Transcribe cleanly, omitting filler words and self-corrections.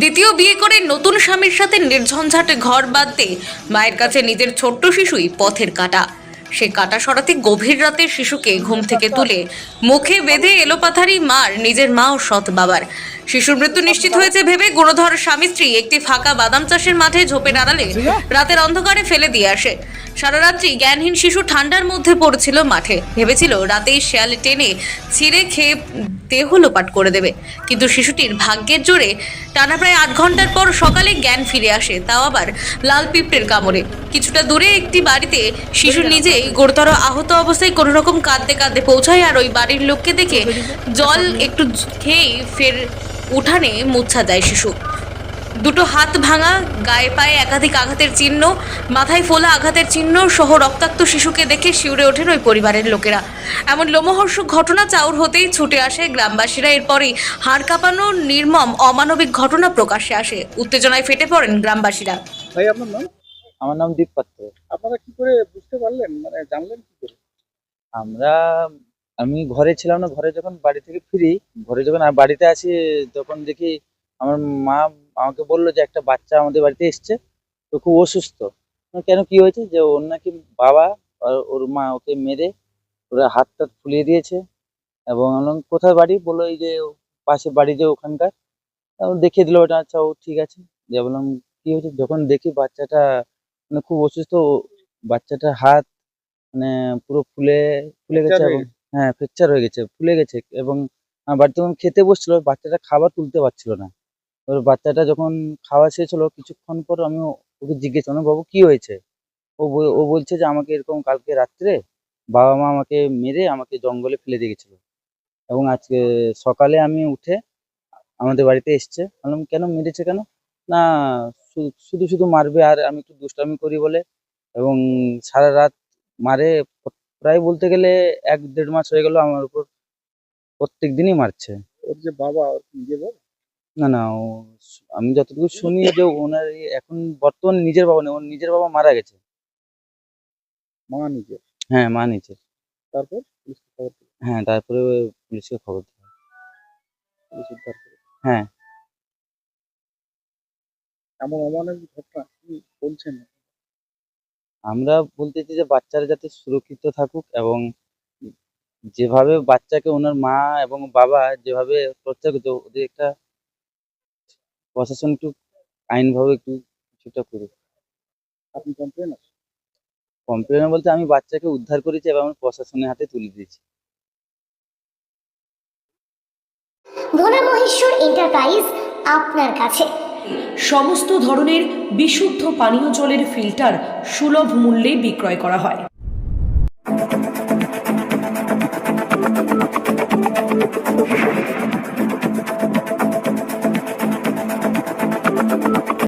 দ্বিতীয় বিয়ে করে নতুন স্বামীর সাথে নির্ঝঞ্ঝাট ঘর বাঁধতে মায়ের কাছে নিজের ছোট্ট শিশুই পথের কাঁটা। সে কাঁটা সরাতে গভীর রাতে শিশুকে ঘুম থেকে তুলে মুখে বেঁধে এলোপাথারি মার, নিজের মা ও সৎ বাবার। শিশুর মৃত্যু নিশ্চিত হয়েছে ভেবে গুণধর স্বামী স্ত্রী একটি ফাঁকা বাদাম চাষের মাঠে ঝোপের আড়ালে রাতের অন্ধকারে ফেলে দিয়ে আসে। সারা রাত্রি জ্ঞানহীন শিশু ঠান্ডার মধ্যে পড়েছিল মাঠে, ভেবেছিল রাতেই শেয়ালে টেনে ছিঁড়ে খেয়ে দেহ লোপাট করে দেবে, কিন্তু শিশুটির ভাগ্যের জোরে টানা প্রায় 8 ঘন্টার পর সকালে জ্ঞান ফিরে আসে, তাও আবার লাল পিঁপড়ের কামড়ে। কিছুটা দূরে একটি বাড়িতে শিশু নিজেই গুরুতর আহত অবস্থায় কোনো রকম কাঁদতে কাঁদতে পৌঁছায়, আর ওই বাড়ির লোককে দেখে জল একটু খেয়েই ফের উঠানে মুচ্ছা দেয় শিশু। দুটো হাত ভাঙা, গায়ে পায়ে একাধিক আঘাতের চিহ্ন, মাথায় ফোলা আঘাতের চিহ্ন সহ রক্তাক্ত শিশুকে দেখে শিউরে ওঠেন ওই পরিবারের লোকেরা। এমন লোমহর্ষক ঘটনা চাউর হতেই ছুটে আসে গ্রামবাসীরা। এরপরই হাড় কাঁপানো নির্মম অমানবিক ঘটনা প্রকাশ্যে আসে। উত্তেজনায় ফেটে পড়েন গ্রামবাসীরা। ভাই, আপনার নাম? আমার নাম দীপ পাত্র। আপনারা কি করে বুঝতে পারলেন, মানে জানলেন কি করে? আমি ঘরে ছিলাম না, ঘরে যখন বাড়ি থেকে ফিরি, ঘরে যখন বাড়িতে আসি তখন দেখি আমার মা আমাকে বললো যে একটা বাচ্চা আমাদের বাড়িতে এসছে, তো খুব অসুস্থ। কেন, কি হয়েছে? যে ওর নাকি বাবা আর ওর মা ওকে মেরে ওরা হাত টাত ফুলিয়ে দিয়েছে। এবং কোথায় বাড়ি বললো, এই যে পাশে বাড়ি যে ওখানকার। দেখিয়ে দিল ওটা। আচ্ছা, ও ঠিক আছে। দিয়ে বললাম কি হয়েছে? যখন দেখি বাচ্চাটা মানে খুব অসুস্থ, বাচ্চাটার হাত মানে পুরো ফুলে গেছে, এবং হ্যাঁ ফ্র্যাকচার হয়ে গেছে, ফুলে গেছে। এবং বাড়িতে যখন খেতে বসছিল, বাচ্চাটা খাবার তুলতে পারছিল না। এবার বাচ্চাটা যখন খাওয়া শেষ হলো, কিছুক্ষণ পর আমি ওকে জিজ্ঞেস করলাম, বাবু কি হয়েছে? ও বলছে যে আমাকে এরকম কালকে রাত্রে বাবা মা আমাকে মেরে আমাকে জঙ্গলে ফেলে দিয়ে গেছিল, এবং আজকে সকালে আমি উঠে আমাদের বাড়িতে এসছে। বললাম কেন মেরেছে কেন? না, শুধু শুধু মারবে, আর আমি একটু দুষ্টামি করি বলে। এবং সারা রাত মারে, প্রায় বলতে গেলে 1-1.5 মাস হয়ে গেল আমার উপর প্রত্যেক দিনই মারছে। ওর যে বাবা, ওর নিজের বাবা? না, আমি যতটুকু শুনি যে ওনার এখন বর্তমানে নিজের বাবা নেই, ওর নিজের বাবা মারা গেছে। মা নিজের? হ্যাঁ, মা নিজের। তারপর পুলিশকে খবর দিল? হ্যাঁ, তারপরে পুলিশকে খবর দিল। পুলিশ উদ্ধার করে? হ্যাঁ। এমন অমানবিক ঘটনা কি বলছেন? আমরা বলতেছি যে বাচ্চারা যাতে সুরক্ষিত থাকুক, এবং যেভাবে বাচ্চাকে ওনার মা এবং বাবা যেভাবে টর্চার করছে, ওদের একটা প্রশাসন একটু আইনভাবে একটু কিছুটা করুক। আপনি কমপ্লেন আছে? কমপ্লেন বলতে আমি বাচ্চাকে উদ্ধার করেছি এবং আমি প্রশাসনের হাতে তুলে দিয়েছি। ঘনা মহেশ্বর এন্টারপ্রাইজ আপনার কাছে সমস্ত ধরনের বিশুদ্ধ পানীয় জলের ফিল্টার সুলভ মূল্যে বিক্রয় করা হয়।